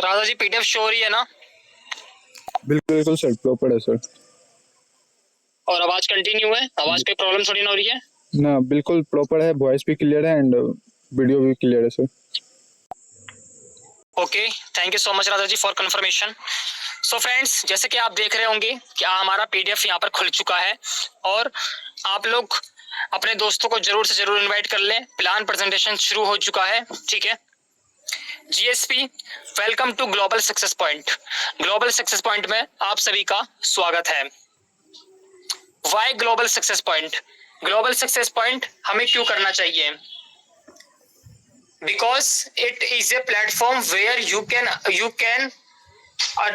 राजा जी PDF show हो रही है ना? बिल्कुल बिल्कुल सर, प्रॉपर है सर। और आवाज कंटिन्यू है? आवाज पे प्रॉब्लम थोड़ी ना हो रही है? ना, बिल्कुल प्रॉपर है, वॉइस भी क्लियर है एंड वीडियो भी क्लियर है sir. Okay, thank you so much Raja ji for confirmation. So friends, जैसे कि आप देख रहे होंगे कि हमारा पीडीएफ यहाँ पर खुल चुका है और आप लोग अपने दोस्तों को जरूर से जरूर इनवाइट कर लें। प्लान प्रेजेंटेशन शुरू हो चुका है, ठीक है। GSP, welcome to global success point. Global success point में आप सभी का स्वागत है। Why global success point? Global success point हमें क्यों करना चाहिए? Because it is a platform where you can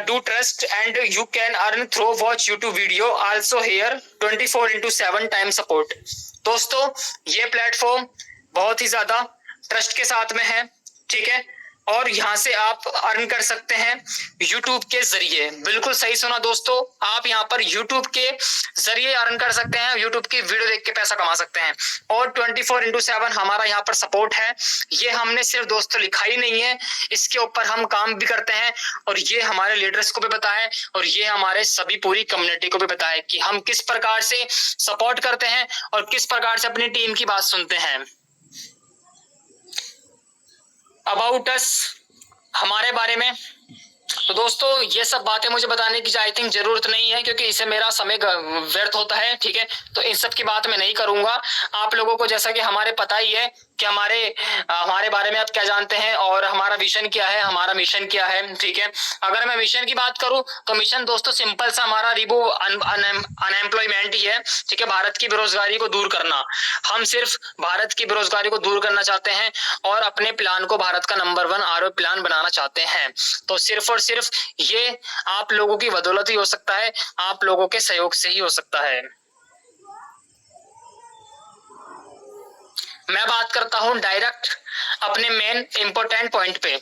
do trust and you can earn through watch YouTube video, also here 24/7 time support। दोस्तों, ये प्लेटफॉर्म बहुत ही ज्यादा ट्रस्ट के साथ में है, ठीक है, और यहाँ से आप अर्न कर सकते हैं YouTube के जरिए। बिल्कुल सही सुना दोस्तों, आप यहाँ पर YouTube के जरिए अर्न कर सकते हैं, YouTube की वीडियो देख के पैसा कमा सकते हैं। और 24/7 हमारा यहाँ पर सपोर्ट है। ये हमने सिर्फ दोस्तों लिखा ही नहीं है, इसके ऊपर हम काम भी करते हैं और ये हमारे लीडर्स को भी पता है और ये हमारे सभी पूरी कम्युनिटी को भी पता है कि हम किस प्रकार से सपोर्ट करते हैं और किस प्रकार से अपनी टीम की बात सुनते हैं। अबाउट अस, हमारे बारे में, तो दोस्तों ये सब बातें मुझे बताने की आई थिंक जरूरत नहीं है, क्योंकि इससे मेरा समय व्यर्थ होता है, ठीक है। तो इन सब की बात मैं नहीं करूंगा। आप लोगों को जैसा कि हमारे पता ही है कि हमारे बारे में आप क्या जानते हैं और हमारा विजन क्या है, हमारा मिशन क्या है, ठीक है। अगर मैं मिशन की बात करूं तो मिशन दोस्तों सिंपल सा हमारा रिमूव अनएम्प्लॉयमेंट ही है, ठीक है। भारत की बेरोजगारी को दूर करना। हम सिर्फ भारत की बेरोजगारी को दूर करना चाहते हैं और अपने प्लान को भारत का नंबर 1 आरओ प्लान बनाना चाहते हैं। तो सिर्फ और सिर्फ ये आप लोगों की बदौलत ही हो सकता है, आप लोगों के सहयोग से ही हो सकता है। मैं बात करता हूं डायरेक्ट अपने मेन इंपॉर्टेंट पॉइंट पे।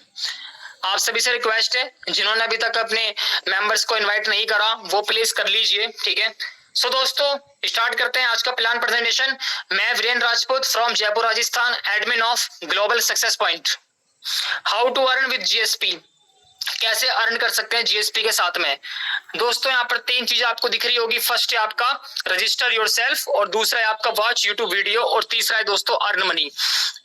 आप सभी से रिक्वेस्ट है, जिन्होंने अभी तक अपने मेंबर्स को इनवाइट नहीं करा वो प्लीज कर लीजिए, ठीक है। सो दोस्तों, स्टार्ट करते हैं आज का प्लान प्रेजेंटेशन। मैं Virendra Rajput from Jaipur Rajasthan, admin of global success point. How to earn with GSP, कैसे अर्न कर सकते हैं जीएसपी के साथ में। दोस्तों यहाँ पर 3 चीजें आपको दिख रही होगी। फर्स्ट है आपका रजिस्टर योरसेल्फ, और दूसरा है आपका वॉच यूट्यूब वीडियो, और तीसरा है दोस्तों अर्न मनी।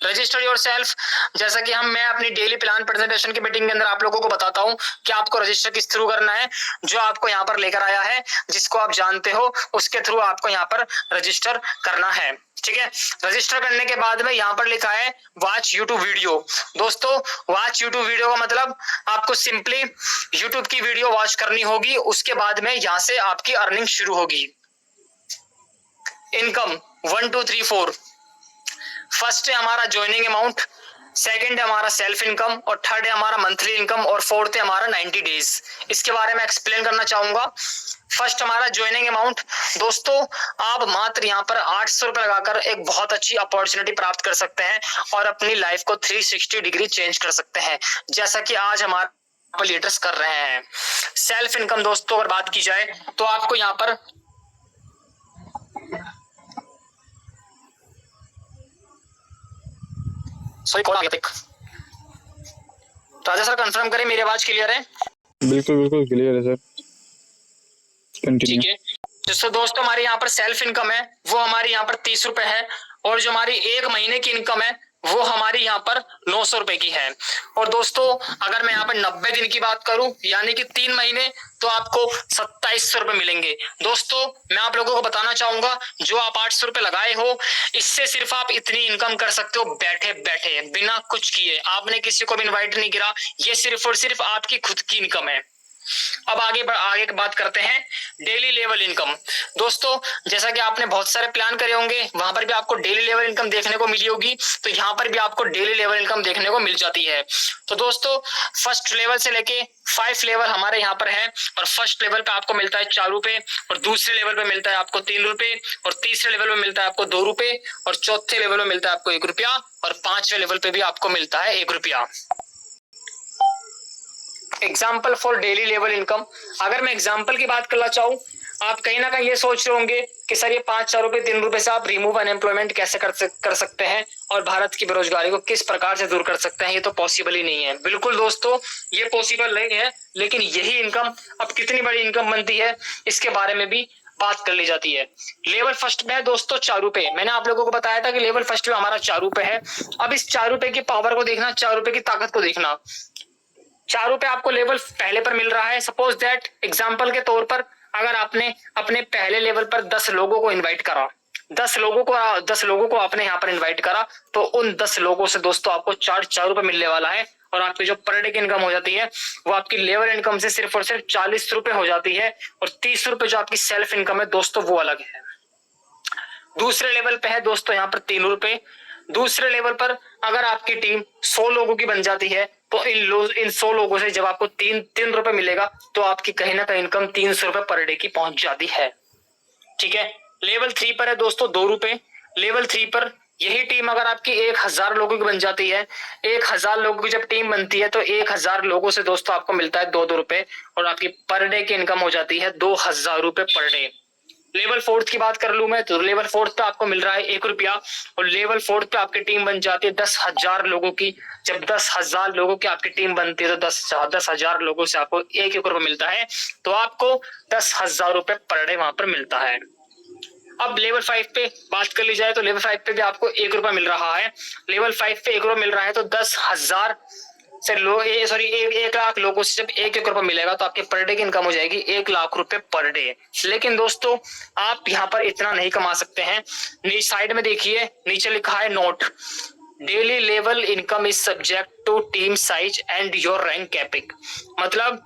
रजिस्टर योरसेल्फ, जैसा कि मैं अपनी डेली प्लान प्रेजेंटेशन की मीटिंग के अंदर आप लोगों को बताता हूं कि आपको रजिस्टर किस थ्रू करना है। जो आपको यहाँ पर लेकर आया है, जिसको आप जानते हो, उसके थ्रू आपको यहाँ पर रजिस्टर करना है, ठीक है। रजिस्टर करने के बाद में यहाँ पर लिखा है वॉच यूट्यूब वीडियो। दोस्तों वॉच यूट्यूब वीडियो का मतलब आपको सिंपली यूट्यूब की वीडियो वॉच करनी होगी, उसके बाद में यहाँ से आपकी अर्निंग शुरू होगी। इनकम 1 2 3 4। फर्स्ट है हमारा ज्वाइनिंग अमाउंट, सेकंड है हमारा सेल्फ इनकम, और थर्ड है हमारा मंथली इनकम, और फोर्थ है हमारा 90 डेज। इसके बारे में एक्सप्लेन करना चाहूंगा। फर्स्ट हमारा ज्वाइनिंग अमाउंट। दोस्तों आप मात्र यहाँ पर 800 रुपए लगाकर एक बहुत अच्छी अपॉर्चुनिटी प्राप्त कर सकते हैं और अपनी लाइफ को 360 डिग्री चेंज कर सकते हैं, जैसा कि आज हमारे लीडर्स कर रहे हैं। सेल्फ इनकम दोस्तों अगर बात की जाए तो आपको यहाँ पर कॉल आ गया था। राजा सर कंफर्म करें मेरी आवाज क्लियर है? बिल्कुल बिल्कुल क्लियर है सर, कंटिन्यू। ठीक है। जिससे दोस्तों हमारे यहाँ पर सेल्फ इनकम है वो हमारी यहाँ पर 30 रुपए है, और जो हमारी 1 महीने की इनकम है वो हमारी यहाँ पर 900 रुपए की है। और दोस्तों अगर मैं यहाँ पर 90 दिन की बात करूं, यानी कि 3 महीने, तो आपको 2700 रुपए मिलेंगे। दोस्तों मैं आप लोगों को बताना चाहूंगा, जो आप 800 रुपए लगाए हो, इससे सिर्फ आप इतनी इनकम कर सकते हो बैठे बैठे, बिना कुछ किए। आपने किसी को भी इन्वाइट नहीं किया, ये सिर्फ और सिर्फ आपकी खुद की इनकम है। अब आगे बात करते हैं डेली लेवल इनकम। दोस्तों जैसा कि आपने बहुत सारे प्लान करे होंगे, वहां पर भी आपको डेली लेवल इनकम देखने को मिली होगी, तो यहाँ पर भी आपको डेली लेवल इनकम देखने को मिल जाती है। तो दोस्तों फर्स्ट लेवल से लेके 5 लेवल हमारे यहाँ पर है, और फर्स्ट लेवल पे आपको मिलता है 4 रुपए, और दूसरे लेवल पे मिलता है आपको 3 रुपए, और तीसरे लेवल पे मिलता है आपको 2 रुपए, और चौथे लेवल में मिलता है आपको 1 रुपया, और 5वें लेवल पे भी आपको मिलता है 1 रुपया। Example for daily level income. अगर मैं एग्जाम्पल की बात करना चाहूँ, आप कहीं ना कहीं ये सोच रहे होंगे कि सर ये 5-4 रुपए 3 रुपए से आप रिमूव अनएम्प्लॉयमेंट कैसे कर सकते हैं और भारत की बेरोजगारी को किस प्रकार से दूर कर सकते हैं, ये तो पॉसिबल ही नहीं है। बिल्कुल दोस्तों ये पॉसिबल नहीं है, लेकिन यही इनकम अब कितनी बड़ी इनकम बनती है इसके बारे में भी बात कर ली जाती है। लेवल फर्स्ट में है दोस्तों 4 रुपए। मैंने आप लोगों को बताया था कि लेवल फर्स्ट में हमारा 4 रुपए है। अब इस 4 रुपए की पावर को देखना, 4 रुपए की ताकत को देखना। 4 रुपए आपको लेवल पहले पर मिल रहा है। सपोज दैट एग्जांपल के तौर पर अगर आपने अपने पहले लेवल पर 10 लोगों को इनवाइट करा, 10 लोगों को आपने यहाँ पर इनवाइट करा, तो उन 10 लोगों से दोस्तों आपको 4 रुपए मिलने वाला है। और आपकी जो पर डे की इनकम हो जाती है वो आपकी लेवल इनकम से सिर्फ और सिर्फ 40 रुपए हो जाती है। और 30 रुपए जो आपकी सेल्फ इनकम है दोस्तों वो अलग है। दूसरे लेवल पे है दोस्तों यहाँ पर 3 रुपए। दूसरे लेवल पर अगर आपकी टीम 100 लोगों की बन जाती है तो इन 100 लोगों से जब आपको 3 रुपए मिलेगा तो आपकी कहीं ना कहीं इनकम 300 रुपए पर डे की पहुंच जाती है। ठीक है। लेवल 3 पर है दोस्तों 2 रुपए। लेवल 3 पर यही टीम अगर आपकी 1000 लोगों की बन जाती है, 1000 लोगों की जब टीम बनती है तो 1000 लोगों से दोस्तों आपको मिलता है 2-2 रुपए और आपकी पर डे की इनकम हो जाती है 2000 रुपए पर डे। लेवल 4 की बात कर लूं मैं तो लेवल 4 पे आपको मिल रहा है 1 रुपया और लेवल 4 पे आपकी टीम बन जाती है 10,000 लोगों की। जब 10,000 लोगों की आपकी टीम बनती है तो 10,000 लोगों से आपको 1-1 रुपया मिलता है, तो आपको 10,000 रुपए पर डे वहां पर मिलता है। अब लेवल 5 पे बात कर ली जाए तो लेवल 5 पे भी आपको 1 रुपया मिल रहा है। लेवल 5 पे 1 रुपया मिल रहा है तो 10,000 से 1 लाख लोगों से जब 1-1 रुपया मिलेगा तो आपके पर डे की इनकम हो जाएगी 1 लाख रुपए पर डे। लेकिन दोस्तों आप यहाँ पर इतना नहीं कमा सकते हैं। साइड में देखिए नीचे लिखा है note, daily level income is subject to team size and your rank capping. मतलब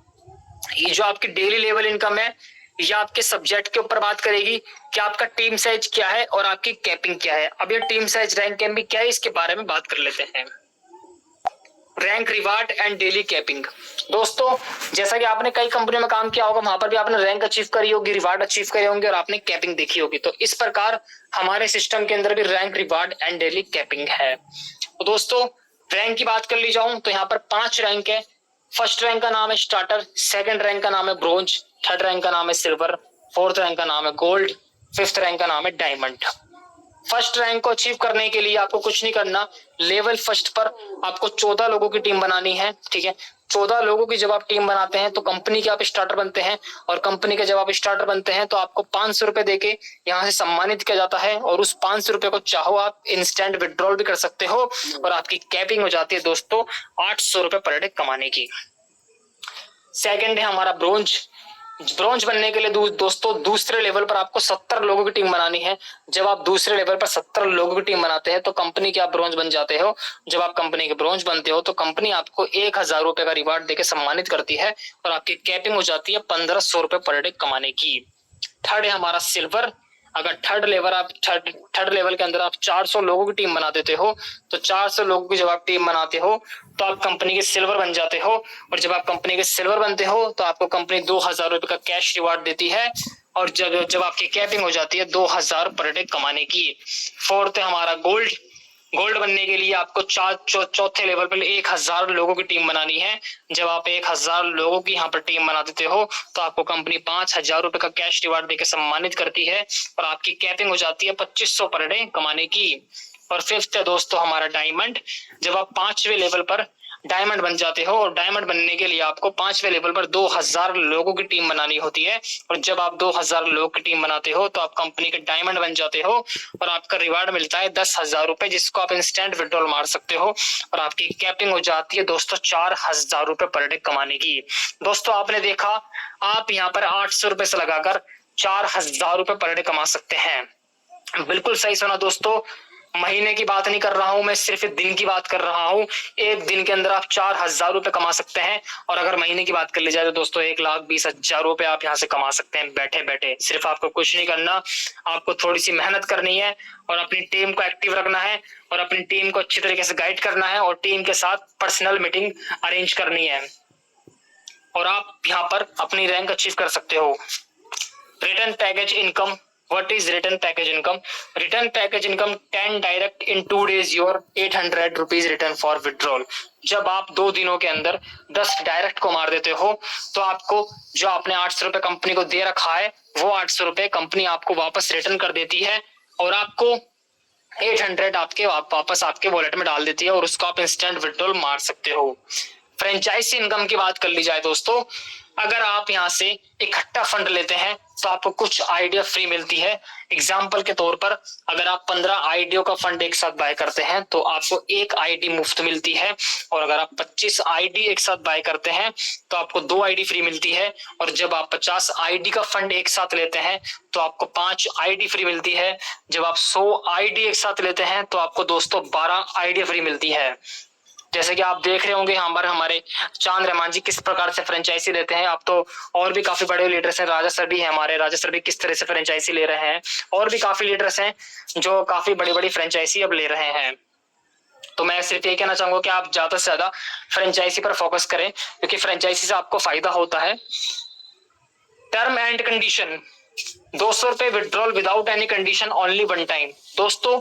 ये जो आपकी डेली लेवल इनकम है ये आपके सब्जेक्ट के ऊपर बात करेगी कि आपका टीम साइज क्या है और आपकी कैपिंग क्या है। अब ये टीम साइज रैंक कैपिंग क्या है इसके बारे में बात कर लेते हैं। Rank reward and daily capping. दोस्तों जैसा कि आपने कई कंपनियों में काम किया होगा वहां पर भी आपने रैंक अचीव करी होगी, रिवार्ड अचीव करे होंगे और आपने कैपिंग देखी होगी। तो इस प्रकार हमारे सिस्टम के अंदर भी rank reward and daily capping है। तो दोस्तों रैंक की बात कर ली जाऊं तो यहाँ पर 5 रैंक है। फर्स्ट रैंक का नाम है स्टार्टर, सेकंड रैंक का नाम है ब्रोंज, थर्ड रैंक का नाम है सिल्वर, फोर्थ रैंक का नाम है गोल्ड, फिफ्थ रैंक का नाम है डायमंड। फर्स्ट रैंक को अचीव करने के लिए आपको कुछ नहीं करना। लेवल फर्स्ट पर आपको 14 लोगों की टीम बनानी है। ठीक है। 14 लोगों की जब आप टीम बनाते हैं तो कंपनी के आप स्टार्टर बनते हैं और कंपनी के जब आप स्टार्टर बनते हैं तो आपको 500 रुपए देके यहाँ से सम्मानित किया जाता है और उस 500 रुपए को चाहो आप इंस्टेंट विड्रॉल भी कर सकते हो और आपकी कैपिंग हो जाती है दोस्तों 800 रुपए पर डे कमाने की। सेकंड है हमारा ब्रोंज। ब्रोंज बनने के लिए दोस्तों दूसरे लेवल पर आपको 70 लोगों की टीम बनानी है। जब आप दूसरे लेवल पर 70 लोगों की टीम बनाते हैं तो कंपनी के आप ब्रोंज बन जाते हो। जब आप कंपनी के ब्रोंज बनते हो तो कंपनी आपको 1000 रुपए का रिवार्ड देके सम्मानित करती है और आपकी कैपिंग हो जाती है 1500 रुपए पर डे कमाने की। थर्ड है हमारा सिल्वर। अगर थर्ड लेवल के अंदर आप 400 लोगों की टीम बना देते हो तो 400 लोगों की जब आप टीम बनाते हो तो आप कंपनी के सिल्वर बन जाते हो और जब आप कंपनी के सिल्वर बनते हो तो आपको कंपनी 2000 रुपए का कैश रिवार्ड देती है और जब आपकी कैपिंग हो जाती है 2000 पर डे कमाने की। फोर्थ है हमारा गोल्ड। गोल्ड बनने के लिए आपको चौथे लेवल पर 1000 लोगों की टीम बनानी है। जब आप 1000 लोगों की यहाँ पर टीम बना देते हो तो आपको कंपनी 5000 रुपए का कैश रिवार्ड देकर सम्मानित करती है और आपकी कैपिंग हो जाती है 2500 पर डे कमाने की। और फिफ्थ है दोस्तों हमारा डायमंड। जब आप 5वें लेवल पर डायमंड बन जाते हो और डायमंड बनने के लिए आपको 5वें लेवल पर 2000 लोगों की टीम बनानी होती है और जब आप 2000 लोगों की टीम बनाते हो तो आप कंपनी के डायमंड बन जाते हो और आपका रिवार्ड मिलता है 10,000 रुपए जिसको आप इंस्टेंट विड्रॉल मार सकते हो और आपकी कैपिंग हो जाती है दोस्तों 4000 रुपए पर डे कमाने की। दोस्तों आपने देखा आप यहाँ पर 800 रुपए से लगाकर 4000 रुपए पर डे कमा सकते हैं। बिल्कुल सही सुना दोस्तों, महीने की बात नहीं कर रहा हूं मैं, सिर्फ दिन की बात कर रहा हूं। एक दिन के अंदर आप 4000 रुपए कमा सकते हैं और अगर महीने की बात कर ली जाए तो दोस्तों 1,20,000 रुपए आप यहाँ से कमा सकते हैं बैठे बैठे। सिर्फ आपको कुछ नहीं करना, आपको थोड़ी सी मेहनत करनी है और अपनी टीम को एक्टिव रखना है और अपनी टीम को अच्छी तरीके से गाइड करना है और टीम के साथ पर्सनल मीटिंग अरेंज करनी है और आप यहाँ पर अपनी रैंक अचीव कर सकते हो। Return package income What is return package income? Return package income 10 direct in 2 days your 800 rupees return for withdrawal. जब आप 2 दिनों के अंदर 10 डायरेक्ट को मार देते हो तो आपको जो आपने 800 रुपए कंपनी को दे रखा है वो 800 रुपए कंपनी आपको वापस रिटर्न कर देती है और आपको 800 आपके वापस आपके वॉलेट में डाल देती है और उसको आप इंस्टेंट विड्रॉल मार सकते हो। फ्रेंचाइजी इनकम की बात कर ली जाए दोस्तों, अगर आप यहाँ से इकट्ठा फंड लेते हैं तो आपको कुछ आइडिया फ्री मिलती है। एग्जाम्पल के तौर पर अगर आप 15 आईडियो का फंड एक साथ बाय करते हैं तो आपको एक आईडी मुफ्त मिलती है और अगर आप 25 आईडी एक साथ बाय करते हैं तो आपको 2 आईडी फ्री मिलती है और जब आप 50 आईडी का फंड एक साथ लेते हैं तो आपको 5 आईडी फ्री मिलती है। जब आप 100 आईडी एक साथ लेते हैं तो आपको दोस्तों 12 आईडी फ्री मिलती है। जैसे कि आप देख रहे होंगे हमारे चांद रहमान जी किस प्रकार से फ्रेंचाइजी लेते हैं। आप तो और भी काफी बड़े लीडर्स हैं, राजा सर भी हैं हमारे, राजा सर भी किस तरह से फ्रेंचाइजी ले रहे हैं और भी काफी लीडर्स हैं जो काफी बड़ी बड़ी फ्रेंचाइजी अब ले रहे हैं। तो मैं सिर्फ ये कहना चाहूंगा कि आप ज्यादा से ज्यादा फ्रेंचाइजी पर फोकस करें क्योंकि फ्रेंचाइजी से आपको फायदा होता है। टर्म एंड कंडीशन, 200 रुपए withdrawal without any condition only one time. दोस्तों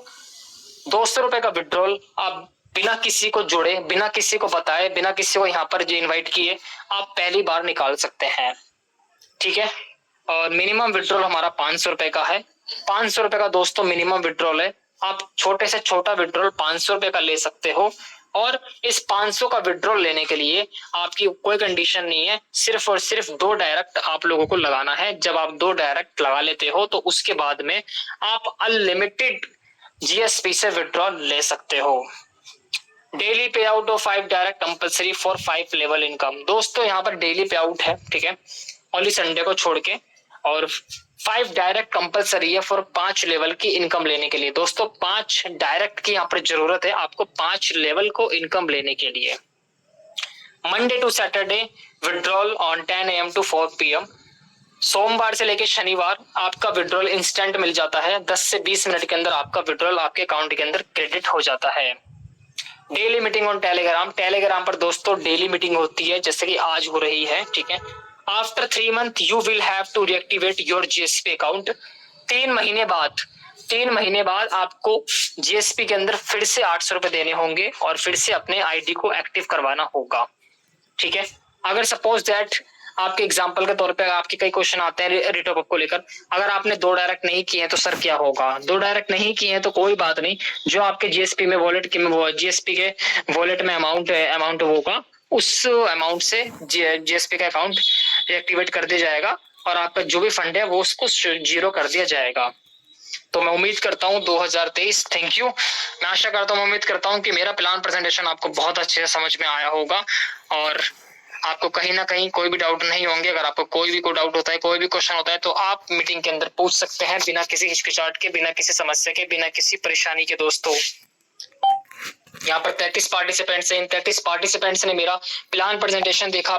200 रुपए का विड्रॉल आप बिना किसी को जुड़े, बिना किसी को बताए, बिना किसी को यहाँ पर जो इन्वाइट किए आप पहली बार निकाल सकते हैं, ठीक है। और मिनिमम विड्रॉल हमारा 500 रुपए का है। 500 रुपए का दोस्तों मिनिमम विड्रॉल है। आप छोटे से छोटा विड्रॉल 500 रुपए का ले सकते हो और इस 500 का विड्रॉल लेने के लिए आपकी कोई कंडीशन नहीं है, सिर्फ और सिर्फ 2 डायरेक्ट आप लोगों को लगाना है। जब आप 2 डायरेक्ट लगा लेते हो तो उसके बाद में आप अनलिमिटेड जीएसपी से विड्रॉल ले सकते हो। डेली पे out of 5 direct compulsory for 5 level income. दोस्तों यहाँ पर डेली पे आउट है, ठीक है, ओनली संडे को छोड़ के, और 5 डायरेक्ट कंपलसरी है फॉर 5 लेवल की इनकम लेने के लिए। दोस्तों 5 डायरेक्ट की यहाँ पर जरूरत है आपको 5 लेवल को इनकम लेने के लिए। Monday to Saturday withdrawal on 10 AM to 4 PM। सोमवार से लेके शनिवार आपका विड्रॉल इंस्टेंट मिल जाता है। 10 से 20 मिनट के अंदर आपका विड्रॉल आपके अकाउंट के अंदर क्रेडिट हो जाता है। Daily meeting on Telegram, Telegram पर दोस्तों डेली मीटिंग होती है जैसे कि आज हो रही है, ठीक है। After 3 month you will have to reactivate your GSP account. 3 महीने बाद आपको जीएसपी के अंदर फिर से 800 रुपए देने होंगे और फिर से अपने आईडी को एक्टिव करवाना होगा, ठीक है। अगर सपोज दैट आपके एग्जाम्पल के तौर पे आपके कई क्वेश्चन आते हैं रिटॉप को लेकर, अगर आपने 2 डायरेक्ट नहीं किए हैं तो सर क्या होगा? 2 डायरेक्ट नहीं किए हैं तो कोई बात नहीं, जो आपके जीएसपी में जीएसपी के वॉलेट में अमाउंट होगा उस अमाउंट से जीएसपी का अकाउंट एक्टिवेट कर दिया जाएगा और आपका जो भी फंड है वो उसको 0 कर दिया जाएगा। तो मैं उम्मीद करता हूँ 2023, थैंक यू। मैं आशा करता हूँ, उम्मीद करता हूँ कि मेरा प्लान प्रेजेंटेशन आपको बहुत अच्छे से समझ में आया होगा और आपको कहीं ना कहीं कोई भी डाउट नहीं होंगे। अगर आपको कोई भी डाउट होता है, कोई भी क्वेश्चन होता है तो आप मीटिंग के अंदर पूछ सकते हैं बिना किसी हिचकिचाहट के, बिना किसी समस्या के, बिना किसी परेशानी के। दोस्तों यहाँ पर 33 पार्टिसिपेंट्स हैं। इन 33 पार्टिसिपेंट्स ने मेरा प्लान प्रेजेंटेशन देखा,